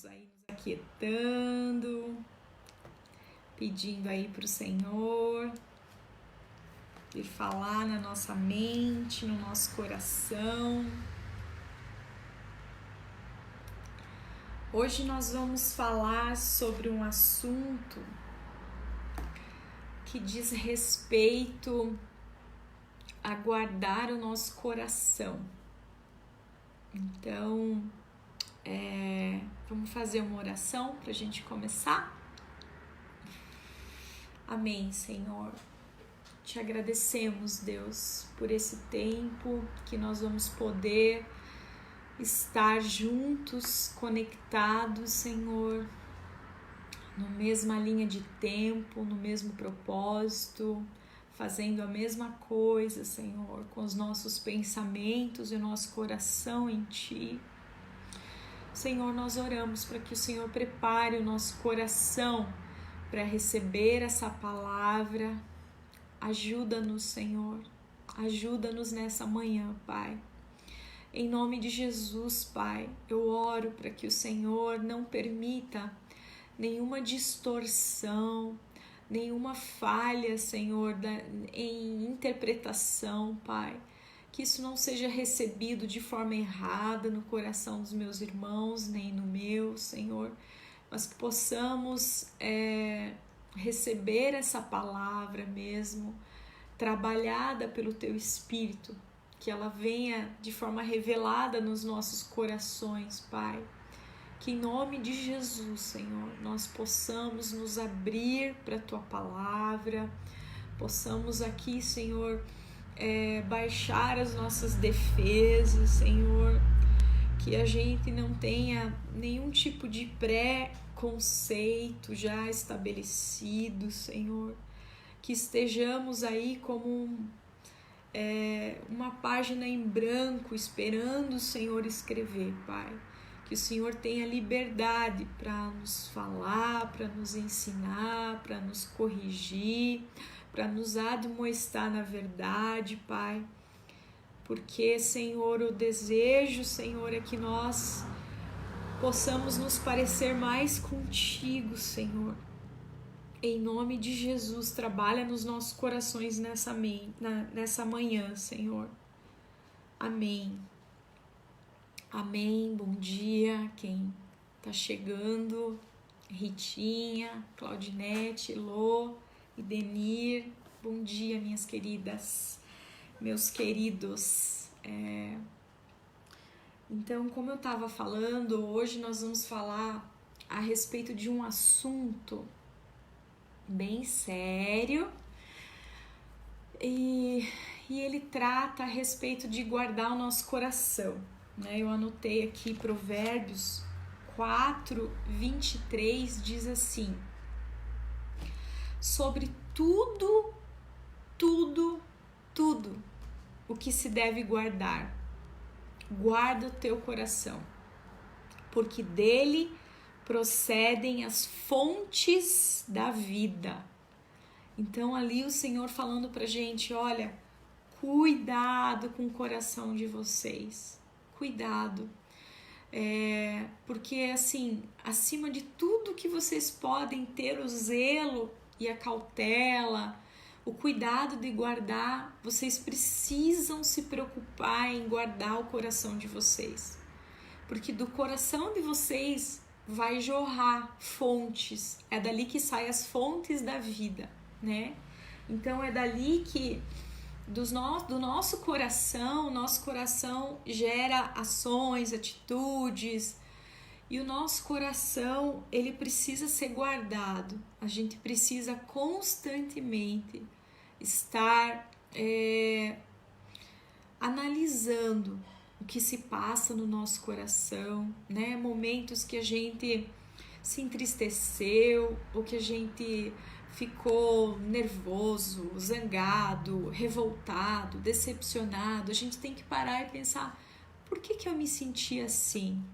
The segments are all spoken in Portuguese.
Vamos aí nos aquietando, pedindo aí para o Senhor vir falar na nossa mente, no nosso coração. Hoje nós vamos falar sobre um assunto que diz respeito a guardar o nosso coração. Então, vamos fazer uma oração para a gente começar? Amém, Senhor. Te agradecemos, Deus, por esse tempo que nós vamos poder estar juntos, conectados, Senhor, na mesma linha de tempo, no mesmo propósito, fazendo a mesma coisa, Senhor, com os nossos pensamentos e o nosso coração em Ti. Senhor, nós oramos para que o Senhor prepare o nosso coração para receber essa palavra. Ajuda-nos, Senhor, ajuda-nos nessa manhã, Pai. Em nome de Jesus, Pai, eu oro para que o Senhor não permita nenhuma distorção, nenhuma falha, Senhor, em interpretação, Pai. Que isso não seja recebido de forma errada no coração dos meus irmãos, nem no meu, Senhor, mas que possamos receber essa palavra mesmo, trabalhada pelo Teu Espírito, que ela venha de forma revelada nos nossos corações, Pai. Que em nome de Jesus, Senhor, nós possamos nos abrir para a Tua palavra, possamos aqui, Senhor, baixar as nossas defesas, Senhor, que a gente não tenha nenhum tipo de pré-conceito já estabelecido, Senhor, que estejamos aí como uma página em branco, esperando o Senhor escrever, Pai. Que o Senhor tenha liberdade para nos falar, para nos ensinar, para nos corrigir, para nos admoestar na verdade, Pai. Porque, Senhor, o desejo, Senhor, é que nós possamos nos parecer mais contigo, Senhor. Em nome de Jesus, trabalha nos nossos corações nessa manhã, Senhor. Amém. Amém. Bom dia, quem tá chegando, Ritinha, Claudinete, Lô e Denir. Bom dia, minhas queridas, meus queridos. Então, como eu estava falando, hoje nós vamos falar a respeito de um assunto bem sério e ele trata a respeito de guardar o nosso coração, né? Eu anotei aqui Provérbios 4:23, diz assim: sobre tudo o que se deve guardar, guarda o teu coração, porque dele procedem as fontes da vida. Então ali o Senhor falando pra gente, olha, cuidado com o coração de vocês, cuidado, porque assim, acima de tudo que vocês podem ter o zelo e a cautela, o cuidado de guardar, vocês precisam se preocupar em guardar o coração de vocês, porque do coração de vocês vai jorrar fontes, é dali que saem as fontes da vida, né? Então é dali que do nosso coração, nosso coração gera ações, atitudes, e o nosso coração, ele precisa ser guardado. A gente precisa constantemente estar analisando o que se passa no nosso coração, né? Momentos que a gente se entristeceu, ou que a gente ficou nervoso, zangado, revoltado, decepcionado. A gente tem que parar e pensar, por que eu me senti assim?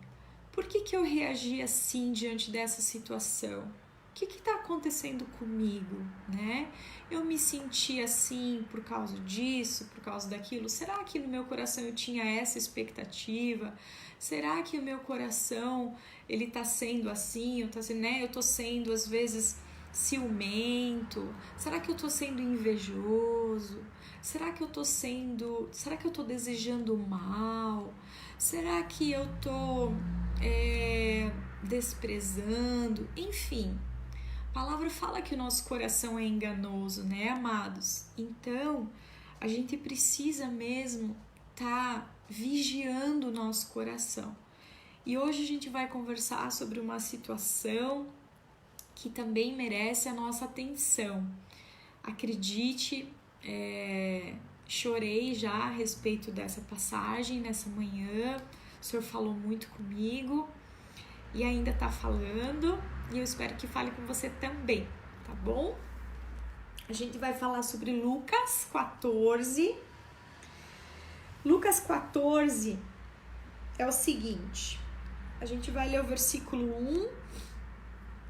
Por que eu reagi assim diante dessa situação? O que está acontecendo comigo, né? Eu me senti assim por causa disso, por causa daquilo? Será que no meu coração eu tinha essa expectativa? Será que o meu coração, ele tá sendo assim, né? Eu tô sendo, às vezes, ciumento? Será que eu tô sendo invejoso? Será que eu tô desejando mal? Será que eu tô desprezando? Enfim, a palavra fala que o nosso coração é enganoso, né, amados? Então, a gente precisa mesmo estar vigiando o nosso coração. E hoje a gente vai conversar sobre uma situação que também merece a nossa atenção. Acredite, chorei já a respeito dessa passagem nessa manhã. O Senhor falou muito comigo e ainda está falando, e eu espero que fale com você também, tá bom? A gente vai falar sobre Lucas 14. Lucas 14 é o seguinte, a gente vai ler o versículo 1,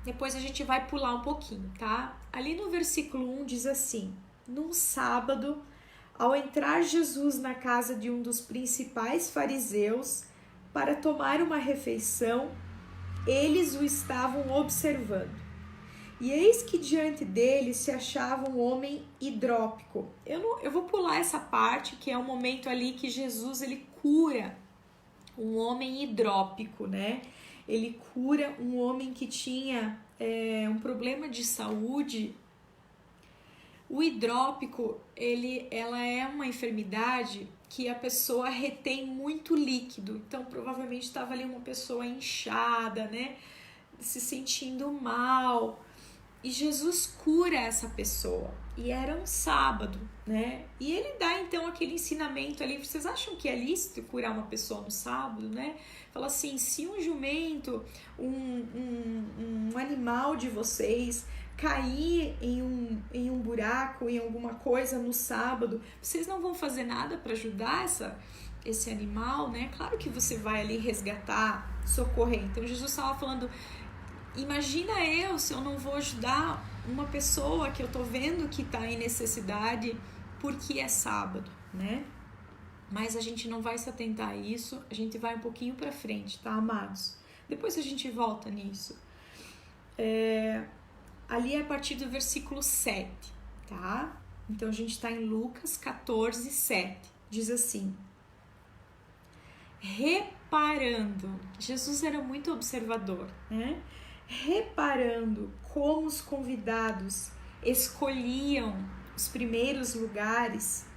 depois a gente vai pular um pouquinho, tá? Ali no versículo 1 diz assim: num sábado, ao entrar Jesus na casa de um dos principais fariseus para tomar uma refeição, eles o estavam observando. E eis que diante dele se achava um homem hidrópico. Eu vou pular essa parte, que é o momento ali que Jesus ele cura um homem hidrópico, né? Ele cura um homem que tinha um problema de saúde. O hidrópico, ela é uma enfermidade que a pessoa retém muito líquido. Então, provavelmente estava ali uma pessoa inchada, né? Se sentindo mal. E Jesus cura essa pessoa. E era um sábado, né? E ele dá, então, aquele ensinamento ali. Vocês acham que é lícito curar uma pessoa no sábado, né? Fala assim, se um jumento, um animal de vocês cair em um buraco, em alguma coisa no sábado, vocês não vão fazer nada para ajudar esse animal, né? Claro que você vai ali resgatar, socorrer. Então, Jesus estava falando, imagina se eu não vou ajudar uma pessoa que eu tô vendo que tá em necessidade porque é sábado, né? Mas a gente não vai se atentar a isso, a gente vai um pouquinho para frente, tá, amados? Depois a gente volta nisso. Ali é a partir do versículo 7, tá? Então a gente está em Lucas 14, 7. Diz assim: reparando, Jesus era muito observador, né? Reparando como os convidados escolhiam os primeiros lugares,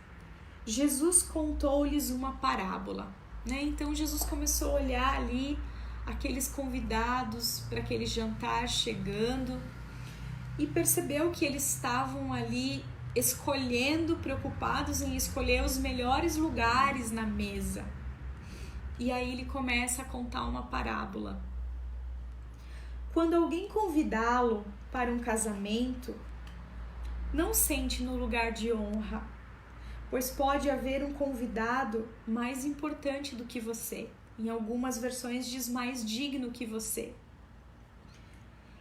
Jesus contou-lhes uma parábola, né? Então Jesus começou a olhar ali aqueles convidados para aquele jantar chegando e percebeu que eles estavam ali escolhendo, preocupados em escolher os melhores lugares na mesa. E aí ele começa a contar uma parábola. Quando alguém convidá-lo para um casamento, não sente no lugar de honra, pois pode haver um convidado mais importante do que você. Em algumas versões diz mais digno que você.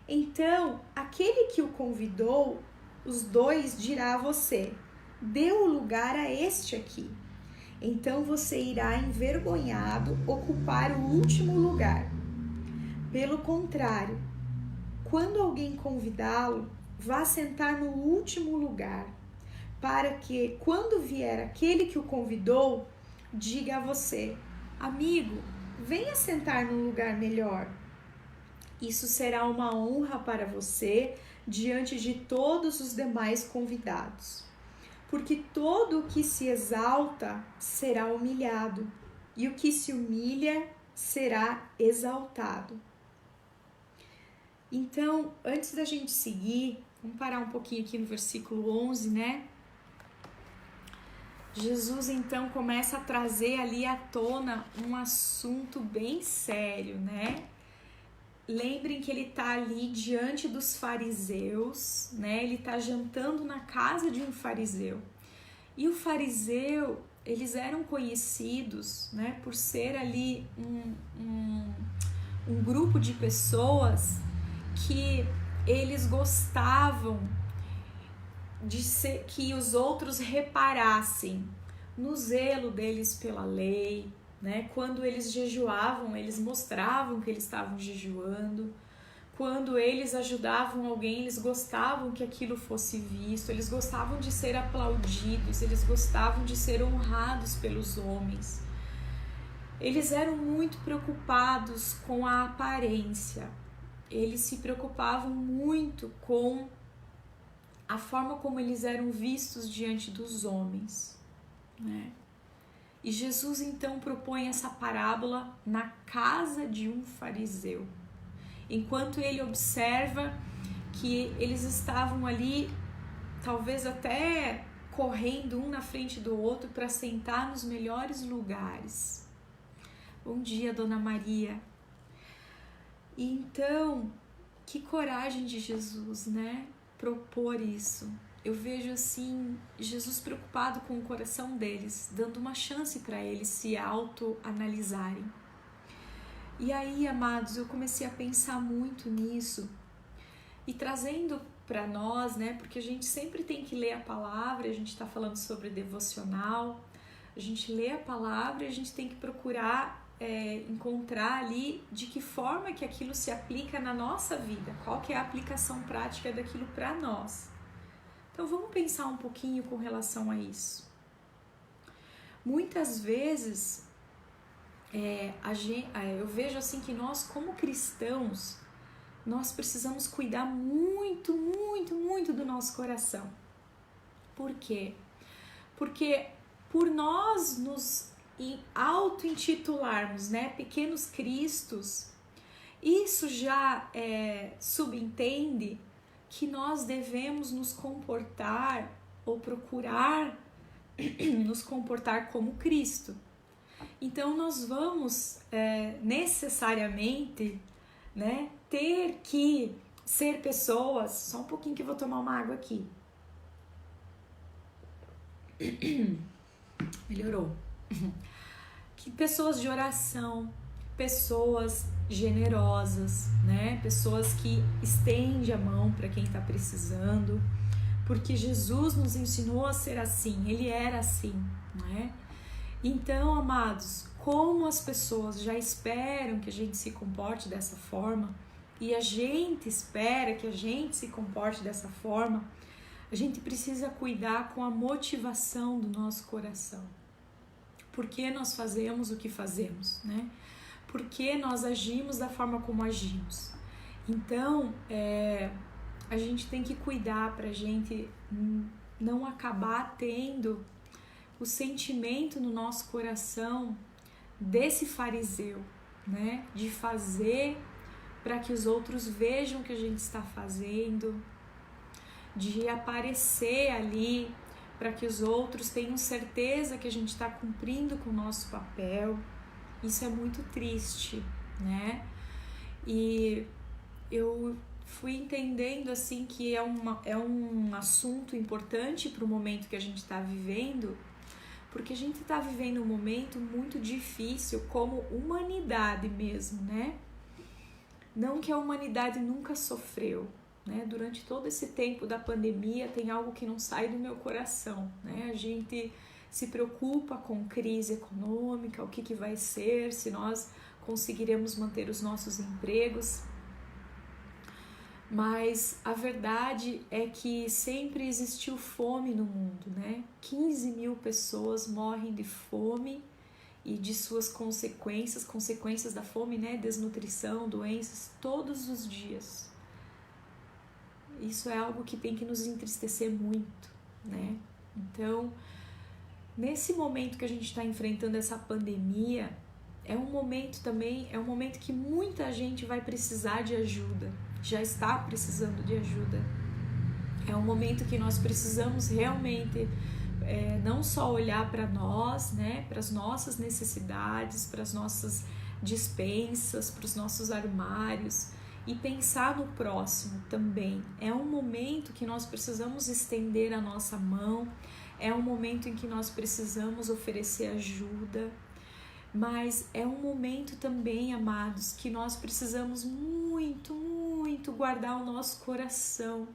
Então, aquele que o convidou, os dois dirá a você: dê o lugar a este aqui. Então você irá envergonhado ocupar o último lugar. Pelo contrário, quando alguém convidá-lo, vá sentar no último lugar, para que, quando vier aquele que o convidou, diga a você: amigo, venha sentar num lugar melhor. Isso será uma honra para você diante de todos os demais convidados. Porque todo o que se exalta será humilhado, e o que se humilha será exaltado. Então, antes da gente seguir, vamos parar um pouquinho aqui no versículo 11, né? Jesus, então, começa a trazer ali à tona um assunto bem sério, né? Lembrem que ele está ali diante dos fariseus, né? Ele está jantando na casa de um fariseu. E o fariseu, eles eram conhecidos, né? Por ser ali um grupo de pessoas que, eles gostavam de que os outros reparassem no zelo deles pela lei, né? Quando eles jejuavam, eles mostravam que eles estavam jejuando. Quando eles ajudavam alguém, eles gostavam que aquilo fosse visto, eles gostavam de ser aplaudidos, eles gostavam de ser honrados pelos homens. Eles eram muito preocupados com a aparência, eles se preocupavam muito com a forma como eles eram vistos diante dos homens, né? E Jesus então propõe essa parábola na casa de um fariseu. Enquanto ele observa que eles estavam ali, talvez até correndo um na frente do outro para sentar nos melhores lugares. Bom dia, Dona Maria. E então, que coragem de Jesus, né? Propor isso. Eu vejo assim, Jesus preocupado com o coração deles, dando uma chance para eles se autoanalisarem. E aí, amados, eu comecei a pensar muito nisso e trazendo para nós, né? Porque a gente sempre tem que ler a palavra, a gente está falando sobre devocional, a gente lê a palavra e a gente tem que procurar encontrar ali de que forma que aquilo se aplica na nossa vida, qual que é a aplicação prática daquilo para nós. Então vamos pensar um pouquinho com relação a isso. Muitas vezes eu vejo assim que nós como cristãos, nós precisamos cuidar muito, muito, muito do nosso coração. Por quê? Porque por nós nos auto-intitularmos, né, pequenos cristos, isso já subentende que nós devemos nos comportar ou procurar nos comportar como Cristo. Então nós vamos necessariamente, né, ter que ser pessoas, só um pouquinho que eu vou tomar uma água aqui. Melhorou. Que pessoas de oração, pessoas generosas, né? Pessoas que estendem a mão para quem está precisando, porque Jesus nos ensinou a ser assim, ele era assim, né? Então, amados, como as pessoas já esperam que a gente se comporte dessa forma e a gente espera que a gente se comporte dessa forma, a gente precisa cuidar com a motivação do nosso coração. Por que nós fazemos o que fazemos, né? Por que nós agimos da forma como agimos? Então, a gente tem que cuidar para a gente não acabar tendo o sentimento no nosso coração desse fariseu, né? De fazer para que os outros vejam o que a gente está fazendo, de aparecer ali para que os outros tenham certeza que a gente está cumprindo com o nosso papel. Isso é muito triste, né? E eu fui entendendo assim que é um assunto importante para o momento que a gente está vivendo, porque a gente está vivendo um momento muito difícil como humanidade mesmo, né? Não que a humanidade nunca sofreu, né? Durante todo esse tempo da pandemia tem algo que não sai do meu coração, né? A gente se preocupa com crise econômica, o que vai ser, se nós conseguiremos manter os nossos empregos. Mas a verdade é que sempre existiu fome no mundo, né? 15 mil pessoas morrem de fome e de suas consequências da fome, né? Desnutrição, doenças, todos os dias. Isso é algo que tem que nos entristecer muito, né? Então, nesse momento que a gente está enfrentando essa pandemia, é um momento que muita gente vai precisar de ajuda, já está precisando de ajuda. É um momento que nós precisamos realmente não só olhar para nós, né, para as nossas necessidades, para as nossas despensas, para os nossos armários e pensar no próximo também. É um momento que nós precisamos estender a nossa mão, é um momento em que nós precisamos oferecer ajuda. Mas é um momento também, amados, que nós precisamos muito, muito guardar o nosso coração,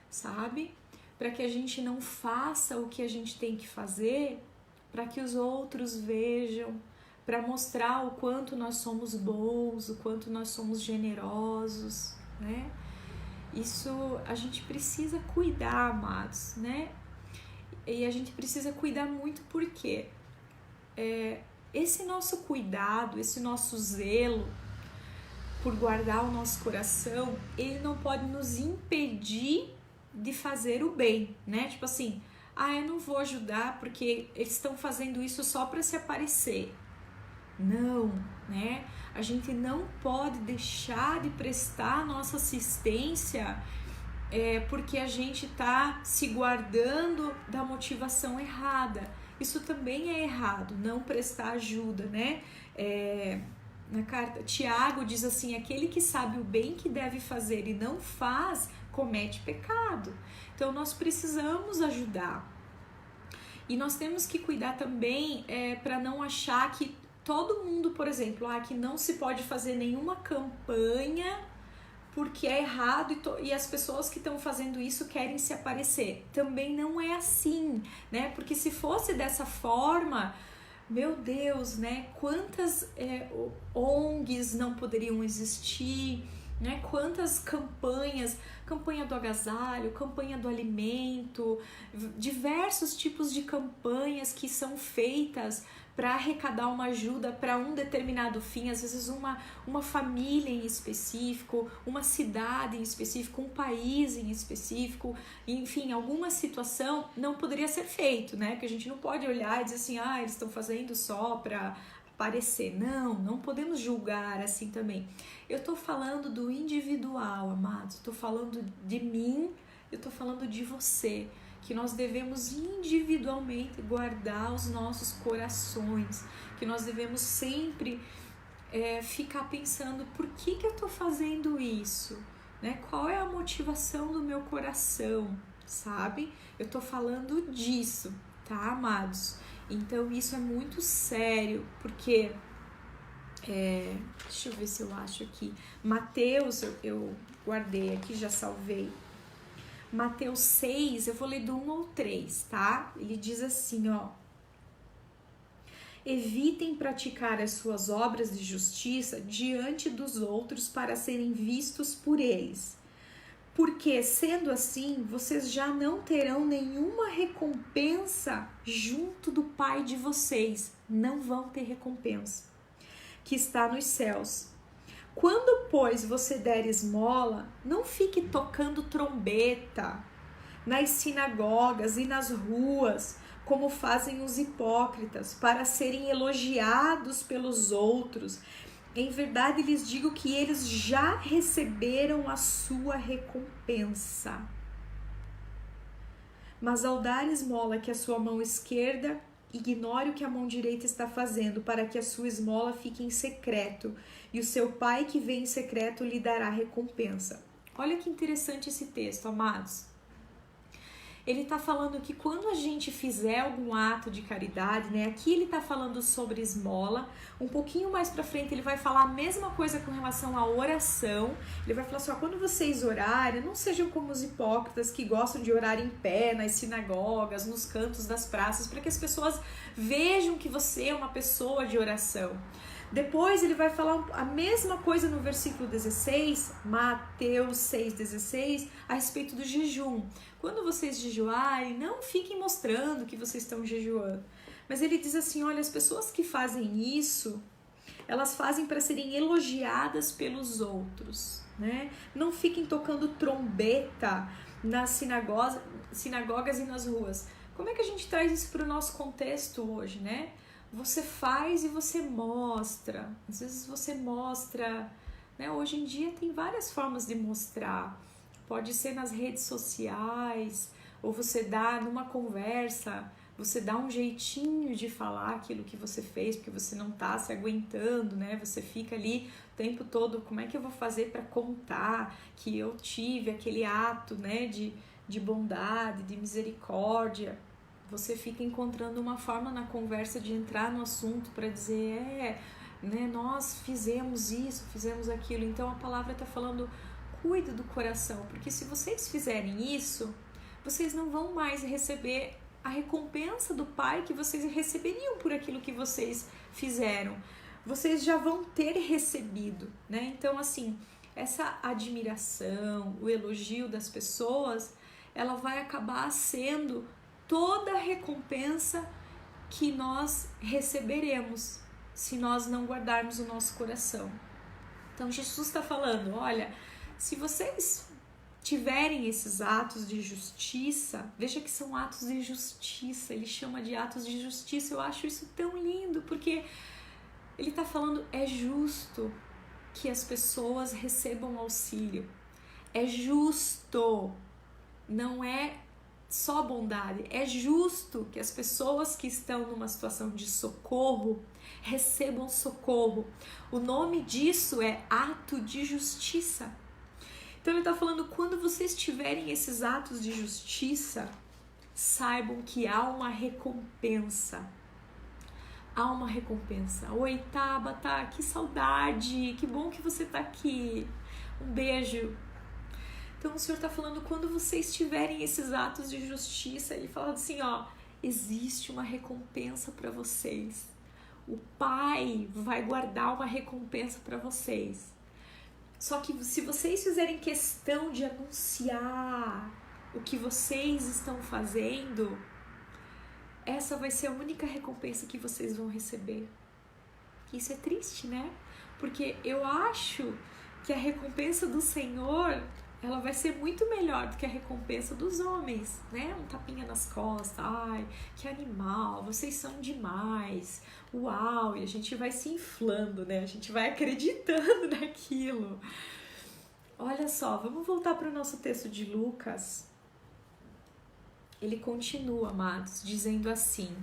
sabe? Para que a gente não faça o que a gente tem que fazer, para que os outros vejam, para mostrar o quanto nós somos bons, o quanto nós somos generosos, né? Isso a gente precisa cuidar, amados, né? E a gente precisa cuidar muito porque esse nosso cuidado, esse nosso zelo por guardar o nosso coração, ele não pode nos impedir de fazer o bem, né? Tipo assim, eu não vou ajudar porque eles estão fazendo isso só para se aparecer. Não, né? A gente não pode deixar de prestar nossa assistência porque a gente está se guardando da motivação errada. Isso também é errado, não prestar ajuda, né? Na carta, Tiago diz assim, aquele que sabe o bem que deve fazer e não faz, comete pecado. Então nós precisamos ajudar. E nós temos que cuidar também para não achar que todo mundo, por exemplo, que não se pode fazer nenhuma campanha porque é errado e as pessoas que estão fazendo isso querem se aparecer. Também não é assim, né? Porque se fosse dessa forma, meu Deus, né? Quantas ONGs não poderiam existir, né? Quantas campanha do agasalho, campanha do alimento, diversos tipos de campanhas que são feitas para arrecadar uma ajuda para um determinado fim, às vezes uma família em específico, uma cidade em específico, um país em específico, enfim, alguma situação não poderia ser feito, né? Porque a gente não pode olhar e dizer assim, eles estão fazendo só para aparecer. Não podemos julgar assim também. Eu tô falando do individual, amados, eu tô falando de mim, eu tô falando de você, que nós devemos individualmente guardar os nossos corações, que nós devemos sempre ficar pensando por que eu estou fazendo isso, né? Qual é a motivação do meu coração, sabe? Eu estou falando disso, tá, amados? Então isso é muito sério, porque deixa eu ver se eu acho aqui, Mateus, eu guardei aqui, já salvei. Mateus 6, eu vou ler do 1 ao 3, tá? Ele diz assim, evitem praticar as suas obras de justiça diante dos outros para serem vistos por eles. Porque, sendo assim, vocês já não terão nenhuma recompensa junto do Pai de vocês. Não vão ter recompensa, que está nos céus. Quando, pois, você der esmola, não fique tocando trombeta nas sinagogas e nas ruas, como fazem os hipócritas, para serem elogiados pelos outros. Em verdade, lhes digo que eles já receberam a sua recompensa. Mas ao dar esmola que a sua mão esquerda ignore o que a mão direita está fazendo, para que a sua esmola fique em secreto, e o seu pai que vê em secreto lhe dará recompensa. Olha que interessante esse texto, amados. Ele está falando que quando a gente fizer algum ato de caridade, né? Aqui ele está falando sobre esmola. Um pouquinho mais para frente ele vai falar a mesma coisa com relação à oração. Ele vai falar assim, quando vocês orarem, não sejam como os hipócritas que gostam de orar em pé nas sinagogas, nos cantos das praças, para que as pessoas vejam que você é uma pessoa de oração. Depois ele vai falar a mesma coisa no versículo 16, Mateus 6,16, a respeito do jejum. Quando vocês jejuarem, não fiquem mostrando que vocês estão jejuando. Mas ele diz assim, olha, as pessoas que fazem isso, elas fazem para serem elogiadas pelos outros, né? Não fiquem tocando trombeta nas sinagogas e nas ruas. Como é que a gente traz isso para o nosso contexto hoje, né? Você faz e você mostra. Às vezes você mostra, né? Hoje em dia tem várias formas de mostrar. Pode ser nas redes sociais, ou você dá numa conversa, você dá um jeitinho de falar aquilo que você fez, porque você não tá se aguentando, né? Você fica ali o tempo todo, como é que eu vou fazer para contar que eu tive aquele ato, né? De bondade, de misericórdia. você fica encontrando uma forma na conversa de entrar no assunto para dizer, né, nós fizemos isso, fizemos aquilo. Então a palavra está falando, cuida do coração, porque se vocês fizerem isso, vocês não vão mais receber a recompensa do Pai que vocês receberiam por aquilo que vocês fizeram. Vocês já vão ter recebido, né? Então, assim, essa admiração, o elogio das pessoas, ela vai acabar sendo toda a recompensa que nós receberemos se nós não guardarmos o nosso coração. Então, Jesus está falando, olha, se vocês tiverem esses atos de justiça, veja que são atos de justiça, ele chama de atos de justiça, eu acho isso tão lindo, porque ele está falando, é justo que as pessoas recebam auxílio, é justo, não é só bondade, é justo que as pessoas que estão numa situação de socorro recebam socorro. O nome disso é ato de justiça. Então ele está falando, quando vocês tiverem esses atos de justiça, saibam que há uma recompensa. Há uma recompensa. Oi, Tabata, que saudade, que bom que você está aqui. Um beijo. Então o Senhor está falando, quando vocês tiverem esses atos de justiça, ele fala assim, ó, existe uma recompensa para vocês. O Pai vai guardar uma recompensa para vocês. Só que se vocês fizerem questão de anunciar o que vocês estão fazendo, essa vai ser a única recompensa que vocês vão receber. Isso é triste, né? Porque eu acho que a recompensa do Senhor, ela vai ser muito melhor do que a recompensa dos homens, né? Um tapinha nas costas, ai, que animal, vocês são demais, uau, e a gente vai se inflando, né? A gente vai acreditando naquilo. Olha só, vamos voltar para o nosso texto de Lucas. Ele continua, amados, dizendo assim,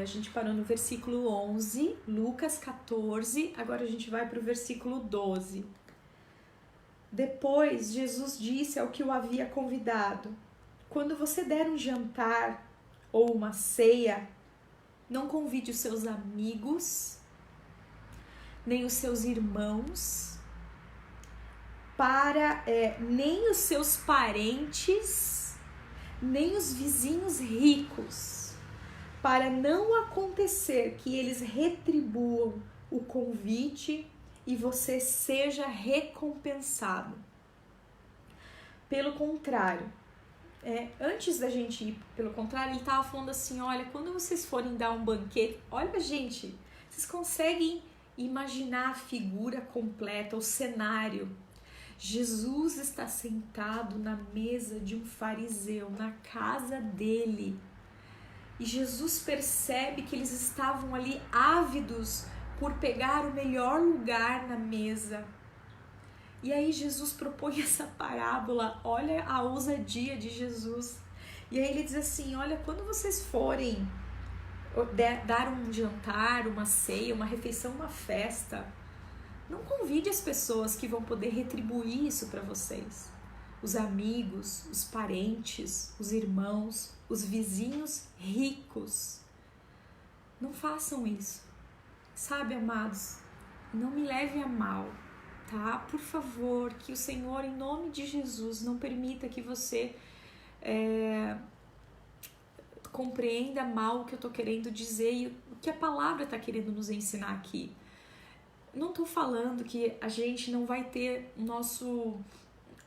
a gente parou no versículo 11, Lucas 14, agora a gente vai para o versículo 12. Depois, Jesus disse ao que o havia convidado, quando você der um jantar ou uma ceia, não convide os seus amigos, nem os seus irmãos, nem os seus parentes, nem os vizinhos ricos, para não acontecer que eles retribuam o convite e você seja recompensado. Pelo contrário, antes da gente ir, ele estava falando assim, olha, quando vocês forem dar um banquete, olha, gente, vocês conseguem imaginar a figura completa, o cenário. Jesus está sentado na mesa de um fariseu, na casa dele. E Jesus percebe que eles estavam ali ávidos por pegar o melhor lugar na mesa. E aí Jesus propõe essa parábola, olha a ousadia de Jesus. E aí ele diz assim, olha, quando vocês forem dar um jantar, uma ceia, uma refeição, uma festa, não convide as pessoas que vão poder retribuir isso para vocês. Os amigos, os parentes, os irmãos, os vizinhos ricos. Não façam isso. Sabe, amados, não me leve a mal, tá? Por favor, que o Senhor, em nome de Jesus, não permita que você compreenda mal o que eu tô querendo dizer e o que a palavra tá querendo nos ensinar aqui. Não tô falando que a gente não vai ter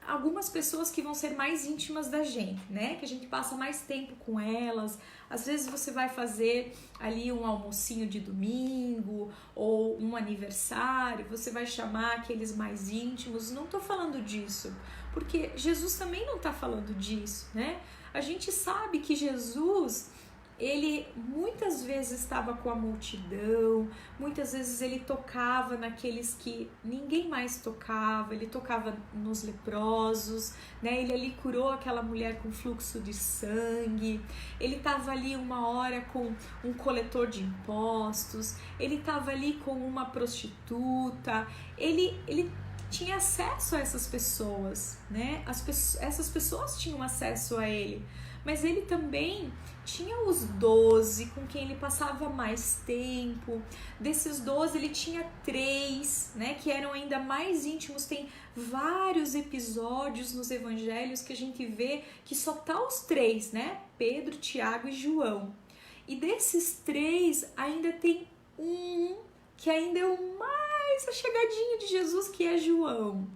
algumas pessoas que vão ser mais íntimas da gente, né? Que a gente passa mais tempo com elas. Às vezes você vai fazer ali um almocinho de domingo ou um aniversário, você vai chamar aqueles mais íntimos. Não tô falando disso, porque Jesus também não tá falando disso, né? A gente sabe que Jesus, ele muitas vezes estava com a multidão, muitas vezes ele tocava naqueles que ninguém mais tocava, ele tocava nos leprosos, né? Ele ali curou aquela mulher com fluxo de sangue, ele estava ali uma hora com um coletor de impostos, ele estava ali com uma prostituta, ele tinha acesso a essas pessoas, né? Essas pessoas tinham acesso a ele, mas ele também tinha os 12 com quem ele passava mais tempo. Desses 12 ele tinha 3, né, que eram ainda mais íntimos. Tem vários episódios nos evangelhos que a gente vê que só tá os 3, né? Pedro, Tiago e João. E desses 3 ainda tem um que ainda é o mais achegadinho de Jesus, que é João.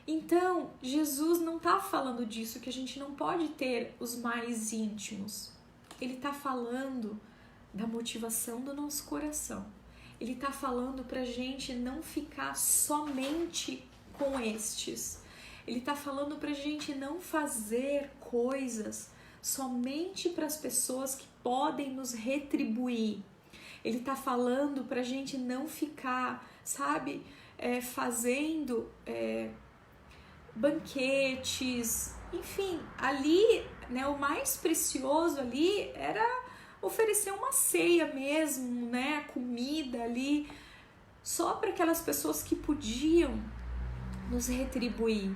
Então, Jesus não está falando disso, que a gente não pode ter os mais íntimos. Ele está falando da motivação do nosso coração. Ele está falando para a gente não ficar somente com estes. Ele está falando para a gente não fazer coisas somente para as pessoas que podem nos retribuir. Ele está falando para a gente não ficar, sabe, fazendo banquetes, enfim, ali, né, o mais precioso ali era oferecer uma ceia mesmo, né, comida ali, só para aquelas pessoas que podiam nos retribuir.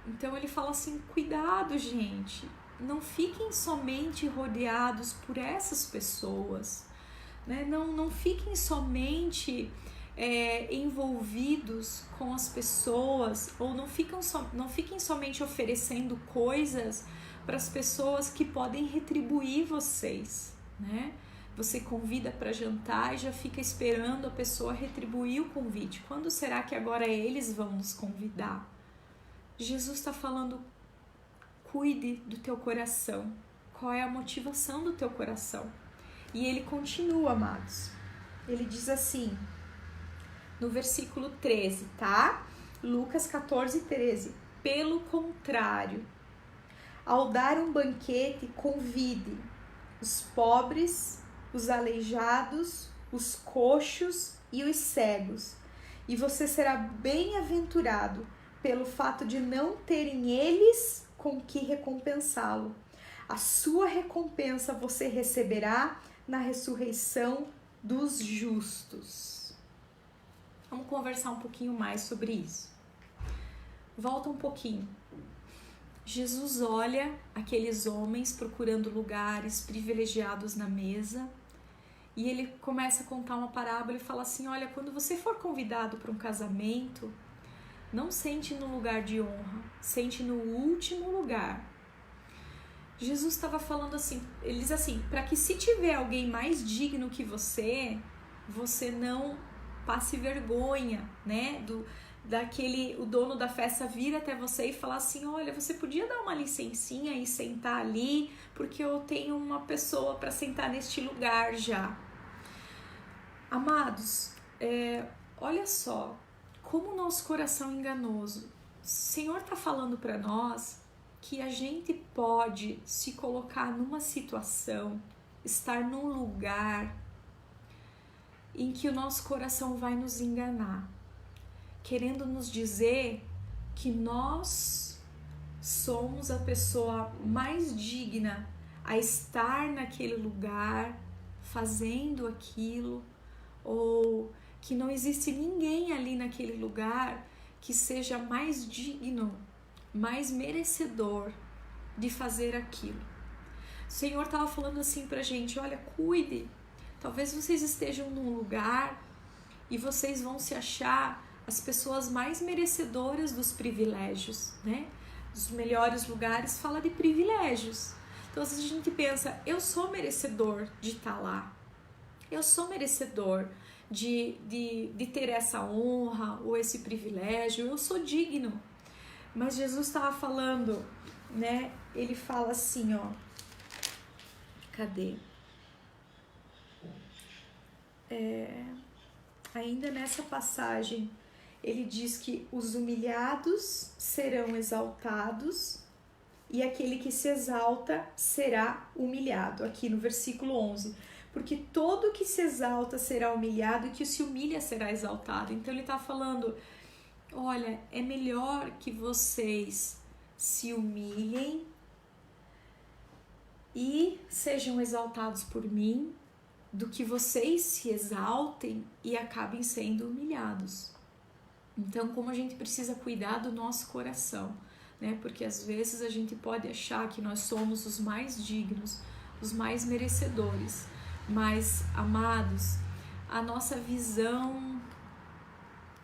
Então ele fala assim, cuidado, gente, não fiquem somente rodeados por essas pessoas, né? Não fiquem somente envolvidos com as pessoas, ou não fiquem somente oferecendo coisas para as pessoas que podem retribuir vocês, né? Você convida para jantar e já fica esperando a pessoa retribuir o convite. Quando será que agora eles vão nos convidar? Jesus está falando, cuide do teu coração. Qual é a motivação do teu coração? E ele continua, amados. Ele diz assim, no versículo 13, tá? Lucas 14, 13. Pelo contrário, ao dar um banquete, convide os pobres, os aleijados, os coxos e os cegos, e você será bem-aventurado pelo fato de não terem eles com que recompensá-lo. A sua recompensa você receberá na ressurreição dos justos. Vamos conversar um pouquinho mais sobre isso. Volta um pouquinho. Jesus olha aqueles homens procurando lugares privilegiados na mesa e ele começa a contar uma parábola e fala assim, olha, quando você for convidado para um casamento, não sente no lugar de honra, sente no último lugar. Jesus estava falando assim, ele diz assim, para que se tiver alguém mais digno que você não passe vergonha, né? O dono da festa vir até você e falar assim, olha, você podia dar uma licencinha e sentar ali, porque eu tenho uma pessoa para sentar neste lugar já. Amados, olha só, como o nosso coração é enganoso. O Senhor está falando para nós que a gente pode se colocar numa situação, estar num lugar em que o nosso coração vai nos enganar, querendo nos dizer que nós somos a pessoa mais digna a estar naquele lugar, fazendo aquilo, ou que não existe ninguém ali naquele lugar que seja mais digno, mais merecedor de fazer aquilo. O Senhor estava falando assim pra gente, olha, cuide. Talvez vocês estejam num lugar e vocês vão se achar as pessoas mais merecedoras dos privilégios, né? Os melhores lugares fala de privilégios. Então, se a gente pensa, eu sou merecedor de estar lá, eu sou merecedor de ter essa honra ou esse privilégio, eu sou digno. Mas Jesus estava falando, né? Ele fala assim, ó, cadê? Ainda nessa passagem, ele diz que os humilhados serão exaltados e aquele que se exalta será humilhado, aqui no versículo 11. Porque todo que se exalta será humilhado e que se humilha será exaltado. Então ele está falando, olha, é melhor que vocês se humilhem e sejam exaltados por mim, do que vocês se exaltem e acabem sendo humilhados. Então, como a gente precisa cuidar do nosso coração, né? Porque às vezes a gente pode achar que nós somos os mais dignos, os mais merecedores, mas, amados, a nossa visão,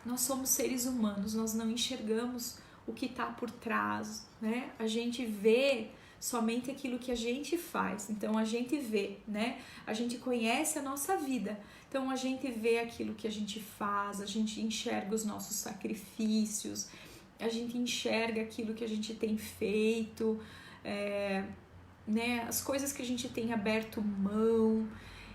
nós somos seres humanos, nós não enxergamos o que está por trás, né? A gente vê somente aquilo que a gente faz, então a gente vê, né? A gente conhece a nossa vida, então a gente vê aquilo que a gente faz, a gente enxerga os nossos sacrifícios, a gente enxerga aquilo que a gente tem feito, né? As coisas que a gente tem aberto mão.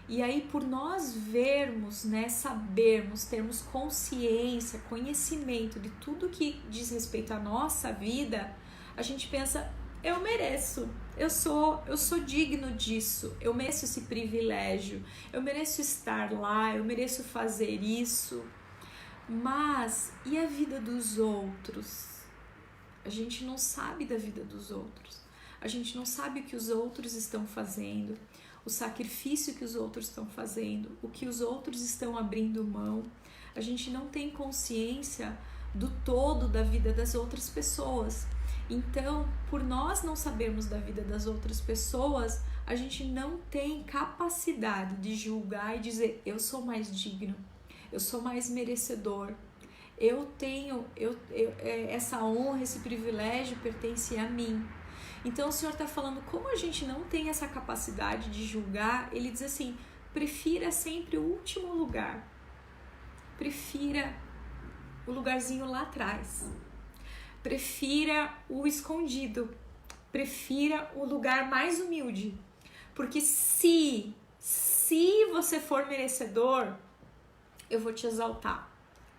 E aí, por nós vermos, né, sabermos, termos consciência, conhecimento de tudo que diz respeito à nossa vida, a gente pensa, eu mereço, eu sou digno disso, eu mereço esse privilégio, eu mereço estar lá, eu mereço fazer isso. Mas, e a vida dos outros? A gente não sabe da vida dos outros, a gente não sabe o que os outros estão fazendo, o sacrifício que os outros estão fazendo, o que os outros estão abrindo mão. A gente não tem consciência do todo da vida das outras pessoas. Então, por nós não sabermos da vida das outras pessoas, a gente não tem capacidade de julgar e dizer, eu sou mais digno, eu sou mais merecedor, eu tenho, essa honra, esse privilégio pertence a mim. Então o Senhor está falando, como a gente não tem essa capacidade de julgar, Ele diz assim, prefira sempre o último lugar, prefira o lugarzinho lá atrás, prefira o escondido, prefira o lugar mais humilde, porque se você for merecedor, eu vou te exaltar,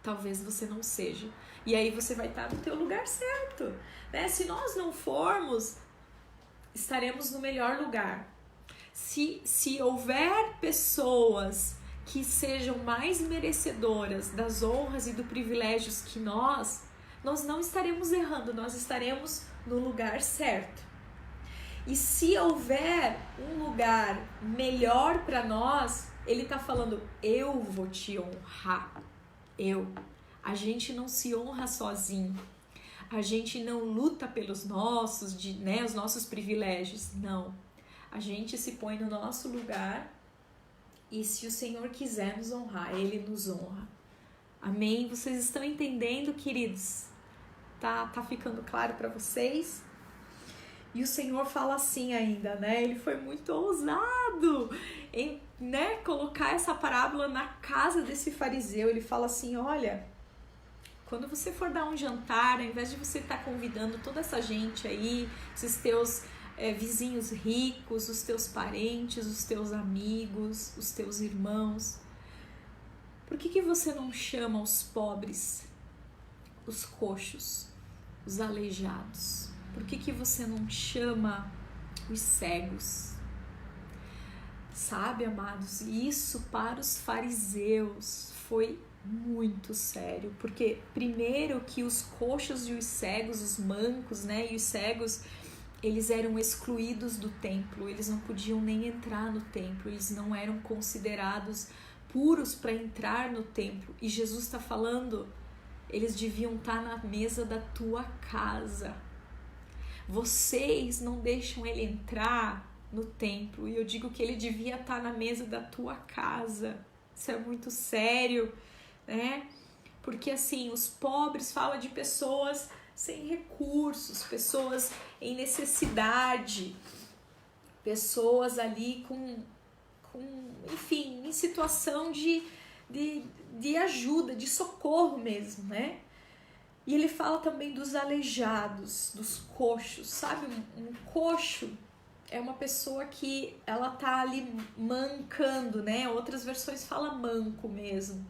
talvez você não seja, e aí você vai estar no teu lugar certo, né? Se nós não formos, estaremos no melhor lugar. Se houver pessoas que sejam mais merecedoras das honras e dos privilégios que nós não estaremos errando, nós estaremos no lugar certo. E se houver um lugar melhor para nós, Ele está falando, eu vou te honrar. A gente não se honra sozinho. A gente não luta pelos nossos, os nossos privilégios, não. A gente se põe no nosso lugar e se o Senhor quiser nos honrar, Ele nos honra. Amém? Vocês estão entendendo, queridos? Tá ficando claro para vocês? E o Senhor fala assim ainda, né? Ele foi muito ousado em, né, colocar essa parábola na casa desse fariseu. Ele fala assim, olha, quando você for dar um jantar, ao invés de você estar convidando toda essa gente aí, esses teus vizinhos ricos, os teus parentes, os teus amigos, os teus irmãos, por que você não chama os pobres, os coxos, os aleijados? Por que você não chama os cegos? Sabe, amados, isso para os fariseus foi muito sério, porque primeiro que os coxos e os cegos, os mancos, né, e os cegos, eles eram excluídos do templo, eles não podiam nem entrar no templo, eles não eram considerados puros para entrar no templo, e Jesus está falando, eles deviam estar na mesa da tua casa, vocês não deixam ele entrar no templo, e eu digo que ele devia estar na mesa da tua casa, isso é muito sério, né? Porque assim, os pobres falam de pessoas sem recursos, pessoas em necessidade, pessoas ali enfim, em situação de ajuda, de socorro mesmo, né? E ele fala também dos aleijados, dos coxos, sabe? Um coxo é uma pessoa que ela tá ali mancando, né? Outras versões falam manco mesmo.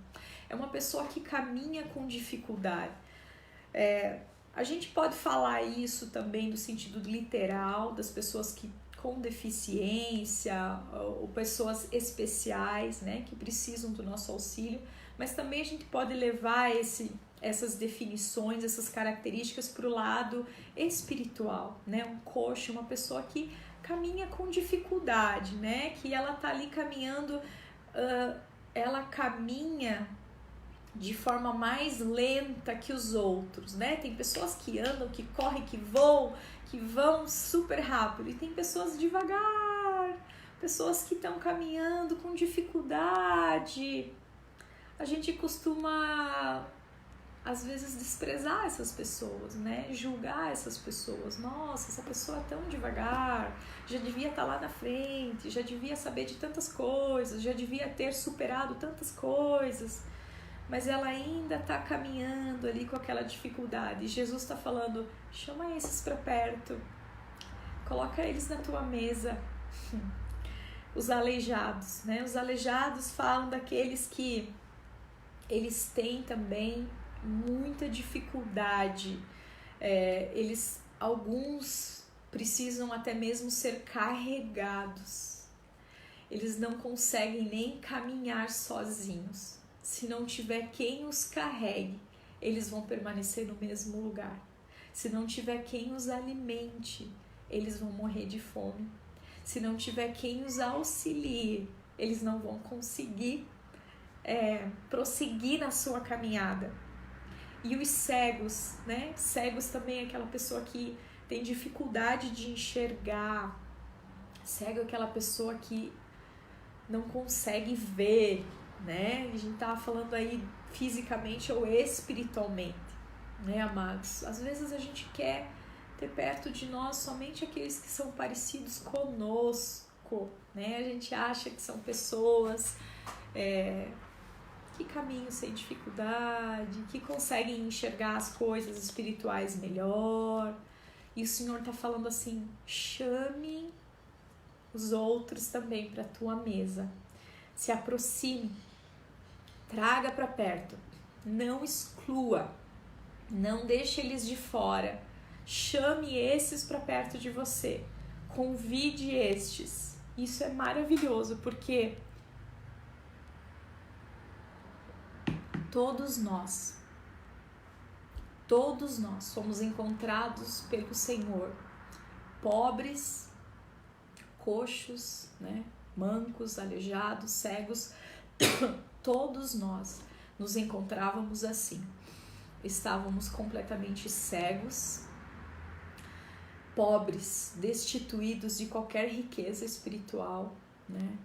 É uma pessoa que caminha com dificuldade. A gente pode falar isso também no sentido literal, das pessoas que com deficiência ou pessoas especiais, né, que precisam do nosso auxílio, mas também a gente pode levar essas definições, essas características para o lado espiritual, né? Um coxo, uma pessoa que caminha com dificuldade, né? Que ela tá ali caminhando, ela caminha de forma mais lenta que os outros, né? Tem pessoas que andam, que correm, que vão super rápido, e tem pessoas devagar, pessoas que estão caminhando com dificuldade. A gente costuma, às vezes, desprezar essas pessoas, né? Julgar essas pessoas. Nossa, essa pessoa é tão devagar, já devia estar lá na frente, já devia saber de tantas coisas, já devia ter superado tantas coisas, mas ela ainda está caminhando ali com aquela dificuldade. E Jesus está falando, chama esses para perto, coloca eles na tua mesa. Os aleijados, né? Os aleijados falam daqueles que eles têm também muita dificuldade. Alguns precisam até mesmo ser carregados. Eles não conseguem nem caminhar sozinhos. Se não tiver quem os carregue, eles vão permanecer no mesmo lugar. Se não tiver quem os alimente, eles vão morrer de fome. Se não tiver quem os auxilie, eles não vão conseguir prosseguir na sua caminhada. E os cegos, né? Cegos também é aquela pessoa que tem dificuldade de enxergar. Cego é aquela pessoa que não consegue ver, né? A gente tava falando aí fisicamente ou espiritualmente, né, amados? Às vezes a gente quer ter perto de nós somente aqueles que são parecidos conosco, né? A gente acha que são pessoas que caminham sem dificuldade, que conseguem enxergar as coisas espirituais melhor. E o Senhor está falando assim, chame os outros também para a tua mesa. Se aproxime, traga para perto, não exclua, não deixe eles de fora. Chame esses para perto de você, convide estes. Isso é maravilhoso, porque todos nós somos encontrados pelo Senhor, pobres, coxos, né? Mancos, aleijados, cegos, todos nós nos encontrávamos assim. Estávamos completamente cegos, pobres, destituídos de qualquer riqueza espiritual, né?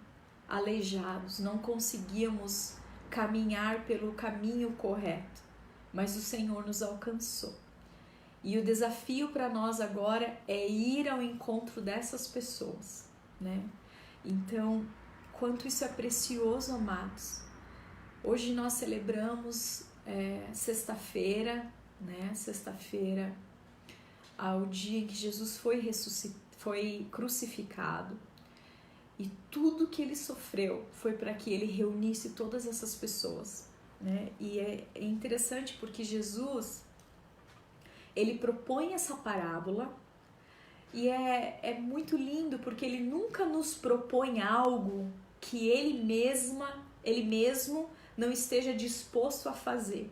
Aleijados, não conseguíamos caminhar pelo caminho correto, mas o Senhor nos alcançou. E o desafio para nós agora é ir ao encontro dessas pessoas, né? Então, quanto isso é precioso, amados. Hoje nós celebramos sexta-feira, né? Sexta-feira, ao dia em que Jesus foi crucificado. E tudo que ele sofreu foi para que ele reunisse todas essas pessoas, né? E é interessante porque Jesus, ele propõe essa parábola e é muito lindo porque ele nunca nos propõe algo que ele mesmo não esteja disposto a fazer.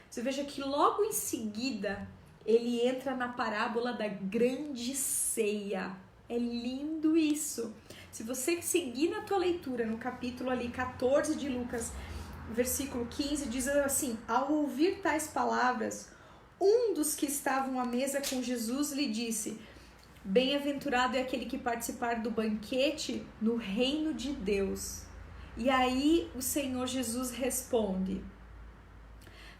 Você veja que logo em seguida ele entra na parábola da grande ceia. É lindo isso. Se você seguir na tua leitura, no capítulo ali 14 de Lucas, versículo 15, diz assim, ao ouvir tais palavras, um dos que estavam à mesa com Jesus lhe disse, bem-aventurado é aquele que participar do banquete no reino de Deus. E aí o Senhor Jesus responde,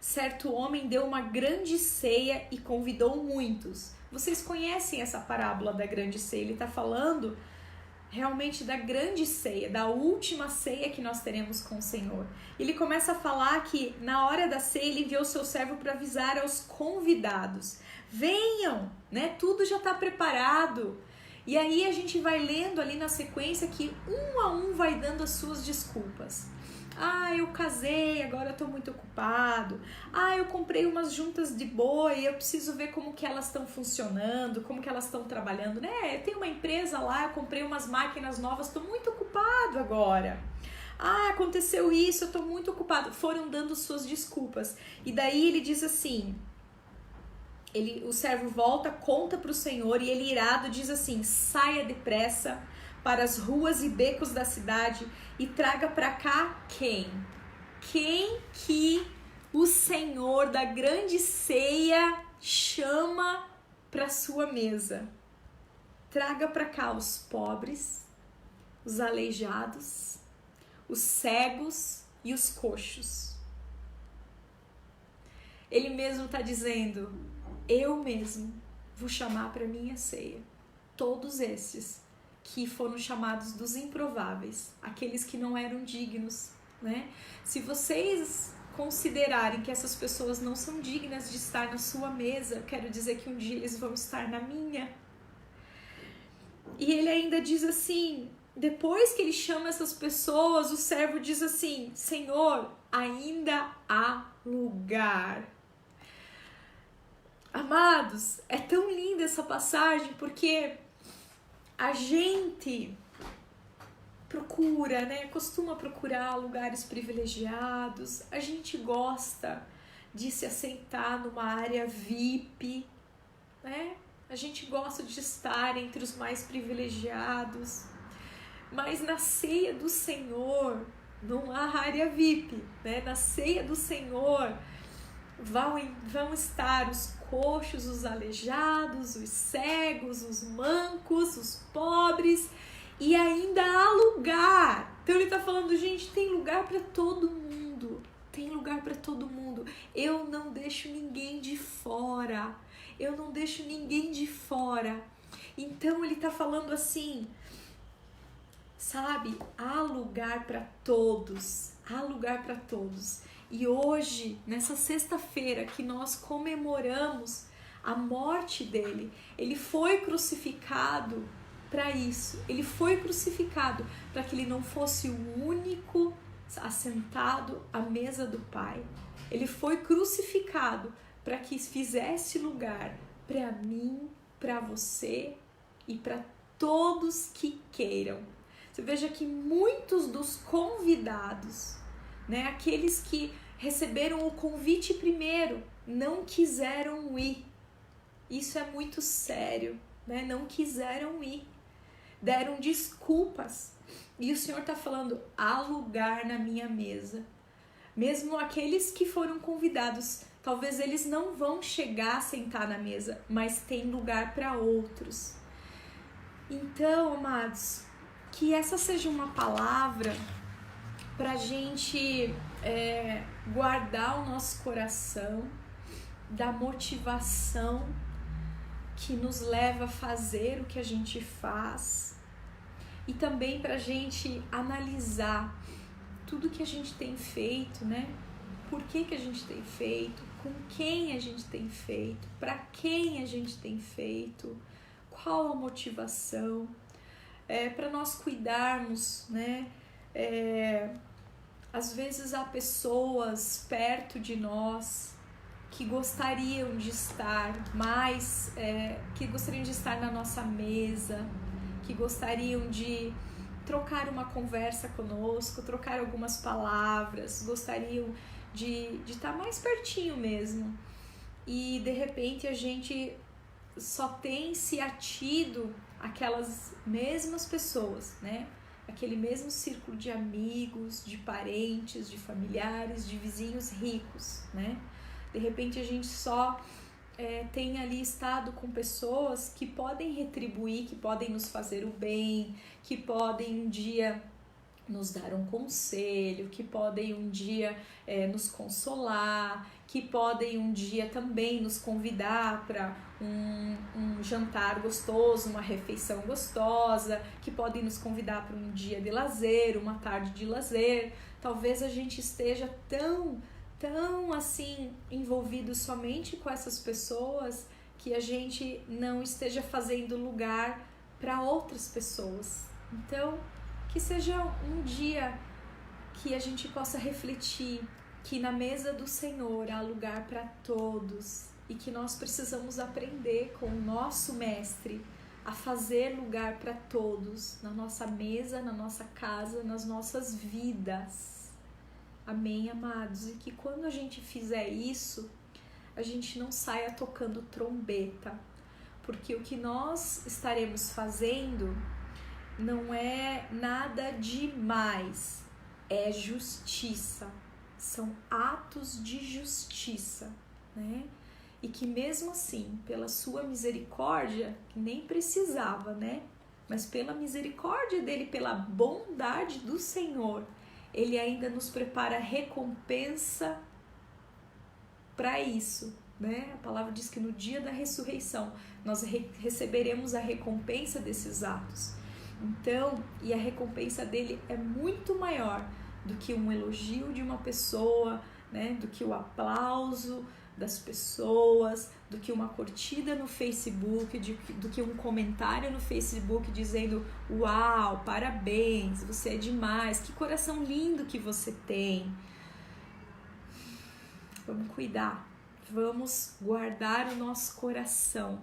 certo homem deu uma grande ceia e convidou muitos. Vocês conhecem essa parábola da grande ceia, ele está falando realmente da grande ceia, da última ceia que nós teremos com o Senhor. Ele começa a falar que na hora da ceia ele enviou o seu servo para avisar aos convidados, venham, né? Tudo já está preparado. E aí a gente vai lendo ali na sequência que um a um vai dando as suas desculpas. Ah, eu casei, agora eu tô muito ocupado. Ah, eu comprei umas juntas de boi, eu preciso ver como que elas estão funcionando, como que elas estão trabalhando, né? Tem uma empresa lá, eu comprei umas máquinas novas, tô muito ocupado agora. Ah, aconteceu isso, eu tô muito ocupado. Foram dando suas desculpas. E daí ele diz assim, o servo volta, conta pro Senhor e ele irado diz assim, saia depressa para as ruas e becos da cidade e traga para cá quem? Quem que o Senhor da grande ceia chama para sua mesa. Traga para cá os pobres, os aleijados, os cegos e os coxos. Ele mesmo está dizendo, eu mesmo vou chamar para minha ceia todos esses que foram chamados dos improváveis, aqueles que não eram dignos, né? Se vocês considerarem que essas pessoas não são dignas de estar na sua mesa, eu quero dizer que um dia eles vão estar na minha. E ele ainda diz assim, depois que ele chama essas pessoas, o servo diz assim, Senhor, ainda há lugar. Amados, é tão linda essa passagem, porque a gente procura, né? Costuma procurar lugares privilegiados, a gente gosta de se assentar numa área VIP, né? A gente gosta de estar entre os mais privilegiados, mas na ceia do Senhor não há área VIP, né? Na ceia do Senhor vão estar os coxos, os aleijados, os cegos, os mancos, os pobres, e ainda há lugar. Então ele está falando, gente, tem lugar para todo mundo, tem lugar para todo mundo. Eu não deixo ninguém de fora, eu não deixo ninguém de fora. Então ele está falando assim, sabe, há lugar para todos, há lugar para todos. E hoje, nessa sexta-feira que nós comemoramos a morte dele, ele foi crucificado para isso. Ele foi crucificado para que ele não fosse o único assentado à mesa do Pai. Ele foi crucificado para que fizesse lugar para mim, para você e para todos que queiram. Você veja que muitos dos convidados, né, aqueles que receberam o convite primeiro, não quiseram ir. Isso é muito sério, né? Não quiseram ir. Deram desculpas. E o Senhor está falando, há lugar na minha mesa. Mesmo aqueles que foram convidados, talvez eles não vão chegar a sentar na mesa, mas tem lugar para outros. Então, amados, que essa seja uma palavra para a gente guardar o nosso coração da motivação que nos leva a fazer o que a gente faz e também para a gente analisar tudo que a gente tem feito, né? Por que a gente tem feito, com quem a gente tem feito, para quem a gente tem feito, qual a motivação, para nós cuidarmos, né? Às vezes há pessoas perto de nós que gostariam de estar mais, que gostariam de estar na nossa mesa, que gostariam de trocar uma conversa conosco, trocar algumas palavras, gostariam de estar mais pertinho mesmo. E de repente a gente só tem se atido aquelas mesmas pessoas, né? Aquele mesmo círculo de amigos, de parentes, de familiares, de vizinhos ricos, né? De repente a gente só tem ali estado com pessoas que podem retribuir, que podem nos fazer o bem, que podem um dia nos dar um conselho, que podem um dia nos consolar, que podem um dia também nos convidar para um jantar gostoso, uma refeição gostosa, que podem nos convidar para um dia de lazer, uma tarde de lazer. Talvez a gente esteja tão assim envolvido somente com essas pessoas que a gente não esteja fazendo lugar para outras pessoas. Então, que seja um dia que a gente possa refletir que na mesa do Senhor há lugar para todos e que nós precisamos aprender com o nosso Mestre a fazer lugar para todos na nossa mesa, na nossa casa, nas nossas vidas. Amém, amados? E que quando a gente fizer isso, a gente não saia tocando trombeta, porque o que nós estaremos fazendo não é nada demais, é justiça. são atos de justiça, né? E que mesmo assim, pela sua misericórdia, que nem precisava, né? Mas pela misericórdia dele, pela bondade do Senhor, ele ainda nos prepara recompensa para isso, né? A palavra diz que no dia da ressurreição nós receberemos a recompensa desses atos. Então, e a recompensa dele é muito maior do que um elogio de uma pessoa, né? Do que o aplauso das pessoas, do que uma curtida no Facebook, do que um comentário no Facebook dizendo: uau, parabéns, você é demais, que coração lindo que você tem. Vamos cuidar, vamos guardar o nosso coração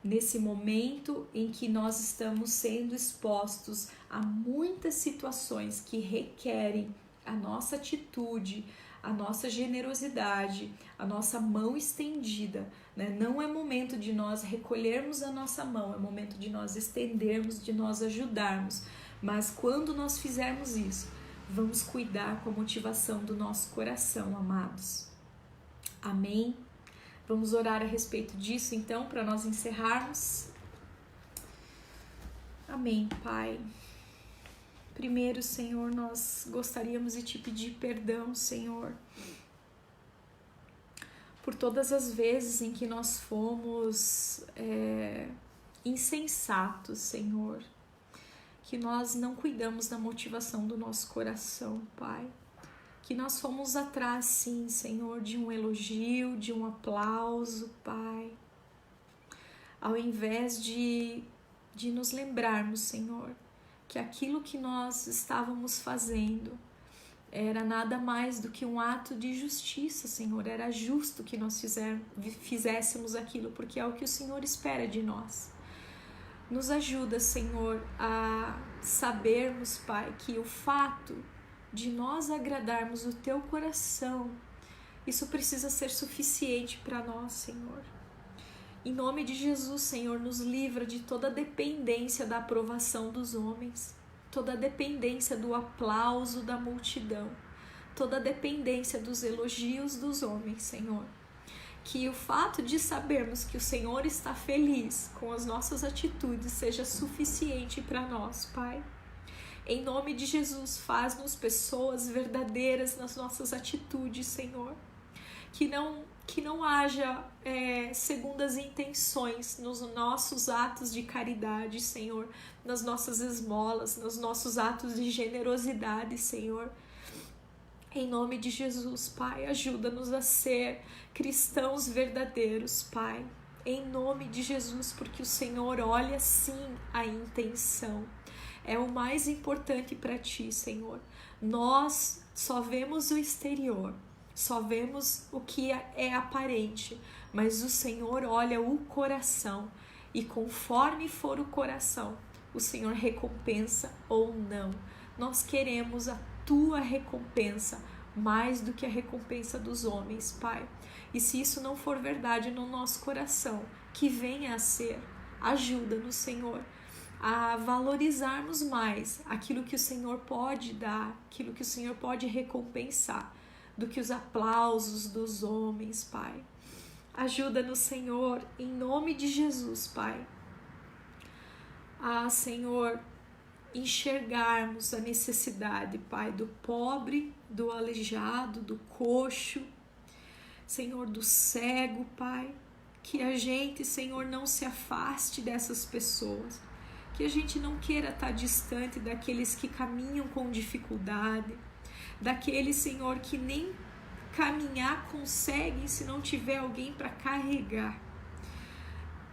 nesse momento em que nós estamos sendo expostos a muitas situações que requerem a nossa atitude, a nossa generosidade, a nossa mão estendida, né? Não é momento de nós recolhermos a nossa mão, é momento de nós estendermos, de nós ajudarmos. Mas quando nós fizermos isso, vamos cuidar com a motivação do nosso coração, amados. Amém? Vamos orar a respeito disso, então, para nós encerrarmos. Amém, Pai. Primeiro, Senhor, nós gostaríamos de te pedir perdão, Senhor, por todas as vezes em que nós fomos insensatos, Senhor, que nós não cuidamos da motivação do nosso coração, Pai. Que nós fomos atrás, sim, Senhor, de um elogio, de um aplauso, Pai. Ao invés de nos lembrarmos, Senhor, que aquilo que nós estávamos fazendo era nada mais do que um ato de justiça, Senhor. Era justo que nós fizéssemos aquilo, porque é o que o Senhor espera de nós. Nos ajuda, Senhor, a sabermos, Pai, que o fato de nós agradarmos o Teu coração, isso precisa ser suficiente para nós, Senhor. Em nome de Jesus, Senhor, nos livra de toda dependência da aprovação dos homens, toda dependência do aplauso da multidão, toda dependência dos elogios dos homens, Senhor. Que o fato de sabermos que o Senhor está feliz com as nossas atitudes seja suficiente para nós, Pai. Em nome de Jesus, faz-nos pessoas verdadeiras nas nossas atitudes, Senhor. Que não haja segundas intenções nos nossos atos de caridade, Senhor. Nas nossas esmolas, nos nossos atos de generosidade, Senhor. Em nome de Jesus, Pai, ajuda-nos a ser cristãos verdadeiros, Pai. Em nome de Jesus, porque o Senhor olha sim a intenção. É o mais importante para Ti, Senhor. Nós só vemos o exterior, só vemos o que é aparente, mas o Senhor olha o coração e conforme for o coração, o Senhor recompensa ou não. Nós queremos a Tua recompensa mais do que a recompensa dos homens, Pai. E se isso não for verdade no nosso coração, que venha a ser, ajuda-nos, Senhor, a valorizarmos mais aquilo que o Senhor pode dar, aquilo que o Senhor pode recompensar, do que os aplausos dos homens, Pai. Ajuda-nos, Senhor, em nome de Jesus, Pai. Senhor, enxergarmos a necessidade, Pai, do pobre, do aleijado, do coxo, Senhor, do cego, Pai. Que a gente, Senhor, não se afaste dessas pessoas. Que a gente não queira estar distante daqueles que caminham com dificuldade, daqueles, Senhor, que nem caminhar conseguem se não tiver alguém para carregar.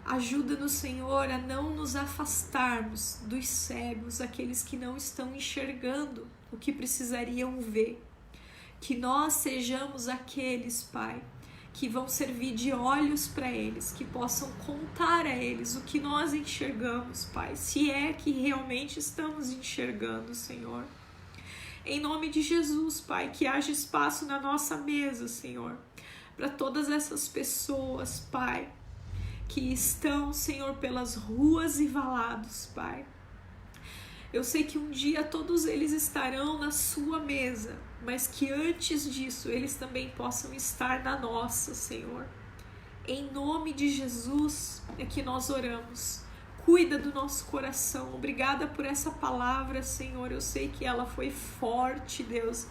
Ajuda-nos, Senhor, a não nos afastarmos dos cegos, aqueles que não estão enxergando o que precisariam ver. Que nós sejamos aqueles, Pai, que vão servir de olhos para eles, que possam contar a eles o que nós enxergamos, Pai, se é que realmente estamos enxergando, Senhor. Em nome de Jesus, Pai, que haja espaço na nossa mesa, Senhor, para todas essas pessoas, Pai, que estão, Senhor, pelas ruas e valados, Pai. Eu sei que um dia todos eles estarão na sua mesa, mas que antes disso eles também possam estar na nossa, Senhor. Em nome de Jesus é que nós oramos. Cuida do nosso coração. Obrigada por essa palavra, Senhor. Eu sei que ela foi forte, Deus.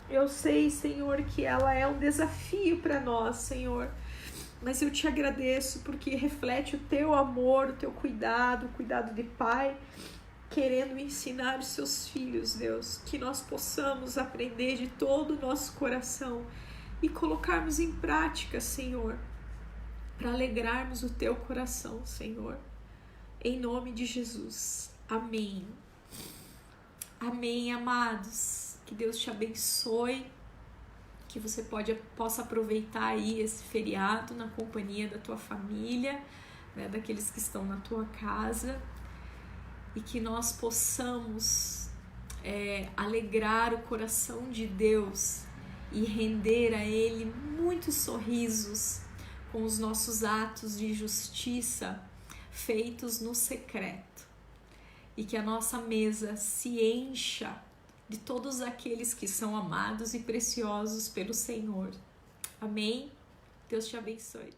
Eu sei, Senhor, que ela é um desafio para nós, Senhor. Mas eu te agradeço porque reflete o teu amor, o teu cuidado, o cuidado de pai, querendo ensinar os seus filhos, Deus. Que nós possamos aprender de todo o nosso coração e colocarmos em prática, Senhor, para alegrarmos o teu coração, Senhor. Em nome de Jesus. Amém. Amém, amados. Que Deus te abençoe. Que você possa aproveitar aí esse feriado na companhia da tua família, né, daqueles que estão na tua casa. E que nós possamos alegrar o coração de Deus e render a Ele muitos sorrisos com os nossos atos de justiça feitos no secreto, e que a nossa mesa se encha de todos aqueles que são amados e preciosos pelo Senhor. Amém? Deus te abençoe.